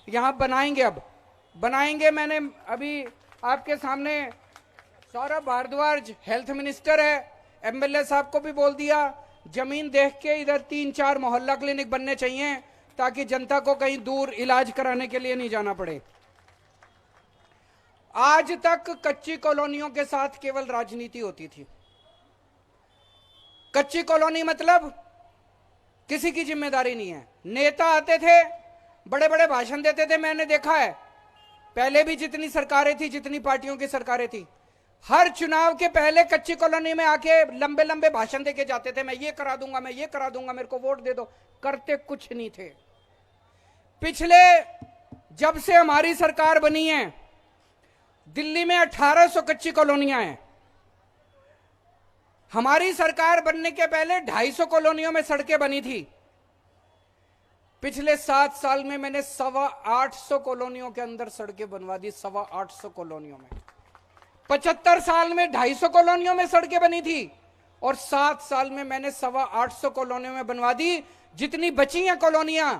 यहाँ बनाएंगे, अब बनाएंगे। मैंने अभी आपके सामने सौरभ भारद्वाज हेल्थ मिनिस्टर है, एमएलए साहब को भी बोल दिया, जमीन देख के इधर 3-4 मोहल्ला क्लिनिक बनने चाहिए ताकि जनता को कहीं दूर इलाज कराने के लिए नहीं जाना पड़े। आज तक कच्ची कॉलोनियों के साथ केवल राजनीति होती थी। कच्ची कॉलोनी मतलब किसी की जिम्मेदारी नहीं है। नेता आते थे, बड़े बड़े भाषण देते थे। मैंने देखा है पहले भी जितनी सरकारें थी, जितनी पार्टियों की सरकारें थी, हर चुनाव के पहले कच्ची कॉलोनी में आके लंबे लंबे भाषण देके जाते थे, मैं ये करा दूंगा, मैं ये करा दूंगा, मेरे को वोट दे दो। करते कुछ नहीं थे। पिछले जब से हमारी सरकार बनी है, दिल्ली में 1800 कच्ची कॉलोनियां हैं। हमारी सरकार बनने के पहले 250 कॉलोनियों में सड़कें बनी थी। पिछले 7 साल में मैंने 825 कॉलोनियों के अंदर सड़कें बनवा दी। 825 कॉलोनियों में 75 साल में 250 कॉलोनियों में सड़कें बनी थी और 7 साल में मैंने 825 कॉलोनियों में बनवा दी। जितनी बची हैं कॉलोनियां,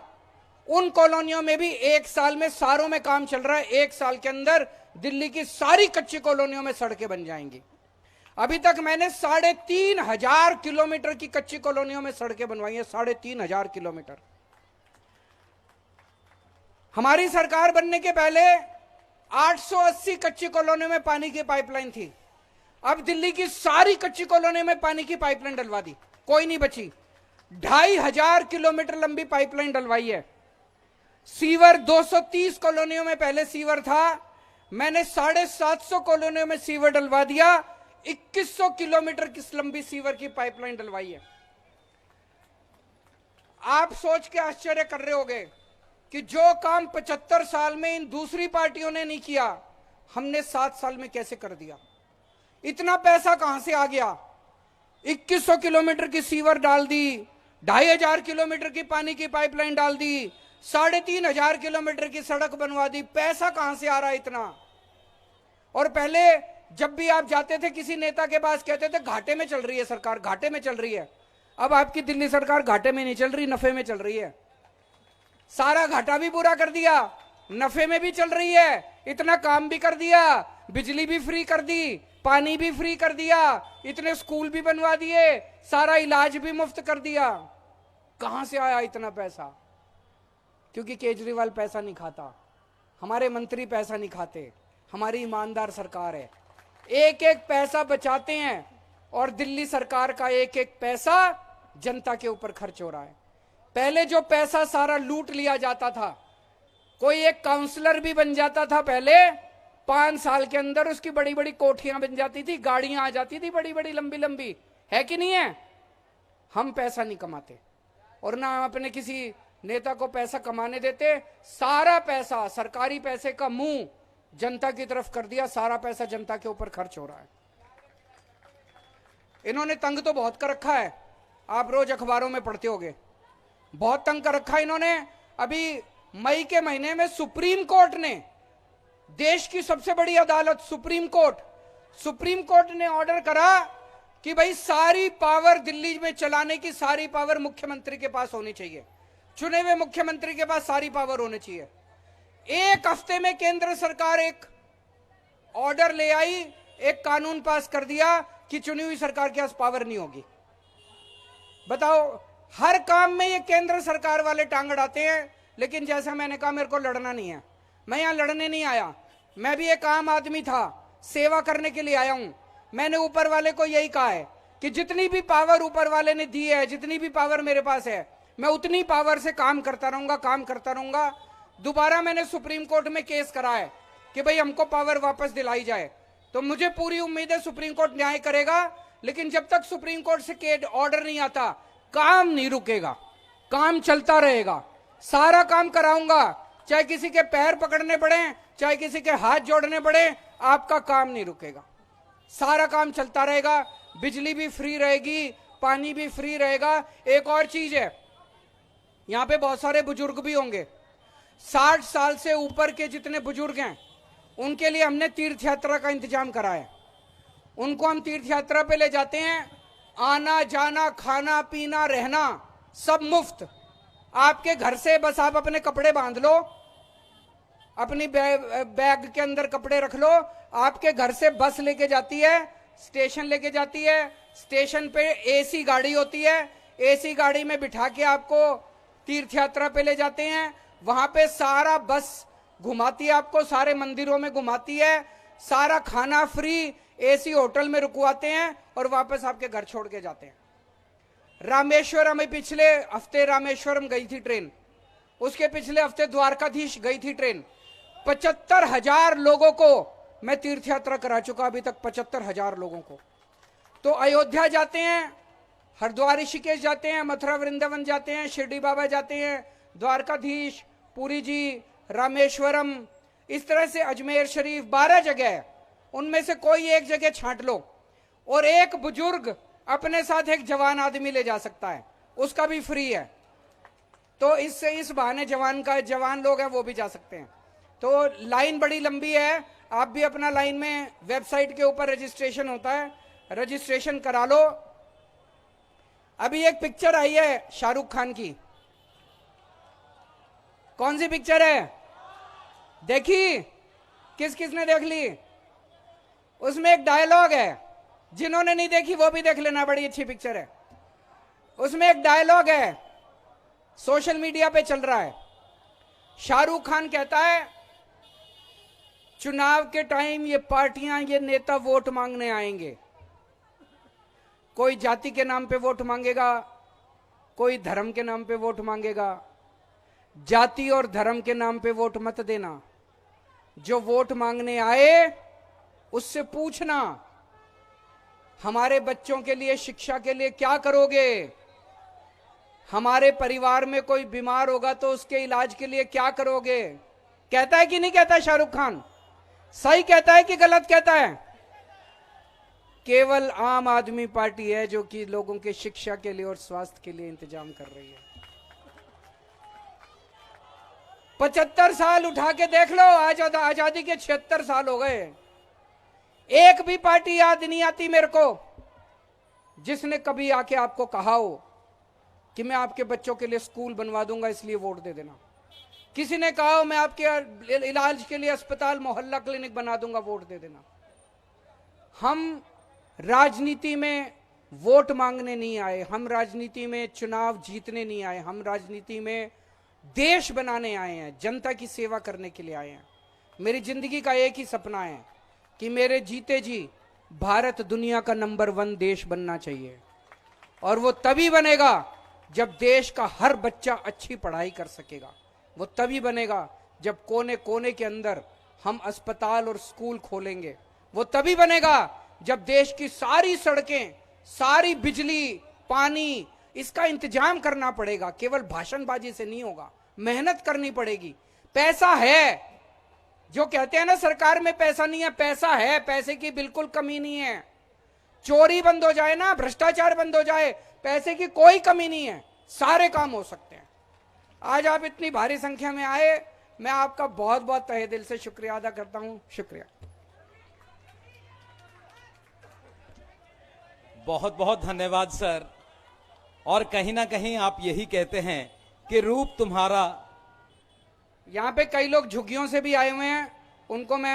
उन कॉलोनियों में भी 1 साल में सारों में काम चल रहा है। 1 साल के अंदर दिल्ली की सारी कच्ची कॉलोनियों में सड़कें बन जाएंगी। अभी तक मैंने 3500 किलोमीटर की कच्ची कॉलोनियों में सड़कें बनवाई हैं। 3500 किलोमीटर। हमारी सरकार बनने के पहले 880 कच्ची कॉलोनियों में पानी की पाइपलाइन थी। अब दिल्ली की सारी कच्ची कॉलोनियों में पानी की पाइपलाइन डलवा दी, कोई नहीं बची। 2500 किलोमीटर लंबी पाइपलाइन डलवाई है। सीवर 230 कॉलोनियों में पहले सीवर था, मैंने 750 कॉलोनियों में सीवर डलवा दिया। 2100 किलोमीटर की लंबी सीवर की पाइपलाइन डलवाई है। आप सोच के आश्चर्य कर रहे होंगे कि जो काम 75 साल में इन दूसरी पार्टियों ने नहीं किया, हमने 7 साल में कैसे कर दिया। इतना पैसा कहां से आ गया। 2100 किलोमीटर की सीवर डाल दी, 2500 किलोमीटर की पानी की पाइपलाइन डाल दी, 3500 किलोमीटर की सड़क बनवा दी। पैसा कहां से आ रहा है इतना। और पहले जब भी आप जाते थे किसी नेता के पास, कहते थे घाटे में चल रही है सरकार, घाटे में चल रही है। अब आपकी दिल्ली सरकार घाटे में नहीं चल रही, नफे में चल रही है। सारा घाटा भी पूरा कर दिया, नफे में भी चल रही है। इतना काम भी कर दिया, बिजली भी फ्री कर दी, पानी भी फ्री कर दिया, इतने स्कूल भी बनवा दिए, सारा इलाज भी मुफ्त कर दिया। कहां से आया इतना पैसा। क्योंकि केजरीवाल पैसा नहीं खाता, हमारे मंत्री पैसा नहीं खाते, हमारी ईमानदार सरकार है। एक एक पैसा बचाते हैं और दिल्ली सरकार का एक एक पैसा जनता के ऊपर खर्च हो रहा है। पहले जो पैसा सारा लूट लिया जाता था, कोई एक काउंसलर भी बन जाता था पहले, 5 साल के अंदर उसकी बड़ी बड़ी कोठियां बन जाती थी, गाड़ियां आ जाती थी बड़ी बड़ी लंबी लंबी, है कि नहीं है। हम पैसा नहीं कमाते और ना हम अपने किसी नेता को पैसा कमाने देते। सारा पैसा, सरकारी पैसे का मुंह जनता की तरफ कर दिया, सारा पैसा जनता के ऊपर खर्च हो रहा है। इन्होंने तंग तो बहुत कर रखा है, आप रोज अखबारों में पढ़ते होंगे, बहुत तंग कर रखा है इन्होंने। अभी मई के महीने में सुप्रीम कोर्ट ने, देश की सबसे बड़ी अदालत सुप्रीम कोर्ट ने ऑर्डर करा कि भाई सारी पावर दिल्ली में चलाने की सारी पावर मुख्यमंत्री के पास होनी चाहिए, चुने हुए मुख्यमंत्री के पास सारी पावर होनी चाहिए। 1 हफ्ते में केंद्र सरकार एक ऑर्डर ले आई, एक कानून पास कर दिया कि चुनी हुई सरकार के पास पावर नहीं होगी। बताओ, हर काम में ये केंद्र सरकार वाले टांग अड़ाते हैं। लेकिन जैसा मैंने कहा, मेरे को लड़ना नहीं है, मैं यहां लड़ने नहीं आया। मैं भी एक आम आदमी था, सेवा करने के लिए आया हूं। मैंने ऊपर वाले को यही कहा है कि जितनी भी पावर ऊपर वाले ने दी है, जितनी भी पावर मेरे पास है, मैं उतनी पावर से काम करता रहूंगा। दोबारा मैंने सुप्रीम कोर्ट में केस करा है कि भाई हमको पावर वापस दिलाई जाए। तो मुझे पूरी उम्मीद है सुप्रीम कोर्ट न्याय करेगा। लेकिन जब तक सुप्रीम कोर्ट से ऑर्डर नहीं आता, काम नहीं रुकेगा, काम चलता रहेगा। सारा काम कराऊंगा, चाहे किसी के पैर पकड़ने पड़े, चाहे किसी के हाथ जोड़ने पड़े, आपका काम नहीं रुकेगा, सारा काम चलता रहेगा। बिजली भी फ्री रहेगी, पानी भी फ्री रहेगा। एक और चीज है, यहां पे बहुत सारे बुजुर्ग भी होंगे, 60 साल से ऊपर के जितने बुजुर्ग हैं, उनके लिए हमने तीर्थ यात्रा का इंतजाम करा है। उनको हम तीर्थ यात्रा पे ले जाते हैं, आना जाना, खाना पीना, रहना सब मुफ्त। आपके घर से बस आप अपने कपड़े बांध लो, अपनी बैग के अंदर कपड़े रख लो। आपके घर से बस लेके जाती है, स्टेशन लेके जाती है, स्टेशन पे एसी गाड़ी होती है, एसी गाड़ी में बिठा के आपको तीर्थ यात्रा पे ले जाते हैं। वहां पे सारा बस घुमाती है, आपको सारे मंदिरों में घुमाती है, सारा खाना फ्री, एसी होटल में रुकवाते हैं और वापस आपके घर छोड़ के जाते हैं। रामेश्वरम में पिछले हफ्ते रामेश्वरम गई थी ट्रेन, उसके पिछले हफ्ते द्वारकाधीश गई थी ट्रेन। 75,000 लोगों को मैं तीर्थ यात्रा करा चुका अभी तक, 75,000 लोगों को। तो अयोध्या जाते हैं, हरिद्वार ऋषिकेश जाते हैं, मथुरा वृंदावन जाते हैं, शिरडी बाबा जाते हैं, द्वारकाधीश, पुरी जी, रामेश्वरम, इस तरह से अजमेर शरीफ, 12 जगह है। उनमें से कोई एक जगह छांट लो और एक बुजुर्ग अपने साथ एक जवान आदमी ले जा सकता है, उसका भी फ्री है। तो इससे इस बहाने जवान लोग हैं वो भी जा सकते हैं। तो लाइन बड़ी लंबी है, आप भी अपना लाइन में वेबसाइट के ऊपर रजिस्ट्रेशन होता है, रजिस्ट्रेशन करा लो। अभी एक पिक्चर आई है शाहरुख खान की, कौन सी पिक्चर है? देखी? किस किसने देख ली? उसमें एक डायलॉग है, जिन्होंने नहीं देखी वो भी देख लेना, बड़ी अच्छी पिक्चर है। उसमें एक डायलॉग है, सोशल मीडिया पे चल रहा है। शाहरुख खान कहता है, चुनाव के टाइम ये पार्टियां, ये नेता वोट मांगने आएंगे। कोई जाति के नाम पे वोट मांगेगा, कोई धर्म के नाम पे वोट मांगेगा। जाति और धर्म के नाम पे वोट मत देना। जो वोट मांगने आए उससे पूछना, हमारे बच्चों के लिए, शिक्षा के लिए क्या करोगे? हमारे परिवार में कोई बीमार होगा तो उसके इलाज के लिए क्या करोगे? कहता है कि नहीं कहता शाहरुख खान? सही कहता है कि गलत कहता है? केवल आम आदमी पार्टी है जो कि लोगों के शिक्षा के लिए और स्वास्थ्य के लिए इंतजाम कर रही है। 75 साल उठा के देख लो, आजादी के 76 साल हो गए। एक भी पार्टी याद नहीं आती मेरे को जिसने कभी आके आपको कहा हो कि मैं आपके बच्चों के लिए स्कूल बनवा दूंगा इसलिए वोट दे देना। किसी ने कहा हो मैं आपके इलाज के लिए अस्पताल, मोहल्ला क्लिनिक बना दूंगा, वोट दे देना। हम राजनीति में वोट मांगने नहीं आए, हम राजनीति में चुनाव जीतने नहीं आए, हम राजनीति में देश बनाने आए हैं, जनता की सेवा करने के लिए आए हैं। मेरी जिंदगी का एक ही सपना है कि मेरे जीते जी भारत दुनिया का नंबर 1 देश बनना चाहिए। और वो तभी बनेगा जब देश का हर बच्चा अच्छी पढ़ाई कर सकेगा। वो तभी बनेगा जब कोने कोने के अंदर हम अस्पताल और स्कूल खोलेंगे। वो तभी बनेगा जब देश की सारी सड़कें, सारी बिजली, पानी, इसका इंतजाम करना पड़ेगा। केवल भाषणबाजी से नहीं होगा, मेहनत करनी पड़ेगी। पैसा है, जो कहते हैं ना सरकार में पैसा नहीं है, पैसा है, पैसे की बिल्कुल कमी नहीं है। चोरी बंद हो जाए ना, भ्रष्टाचार बंद हो जाए, पैसे की कोई कमी नहीं है, सारे काम हो सकते हैं। आज आप इतनी भारी संख्या में आए, मैं आपका बहुत बहुत तहे दिल से शुक्रिया अदा करता हूं। शुक्रिया। बहुत बहुत धन्यवाद सर। और कहीं ना कहीं आप यही कहते हैं कि रूप तुम्हारा। यहां पे कई लोग झुग्गियों से भी आए हुए हैं, उनको मैं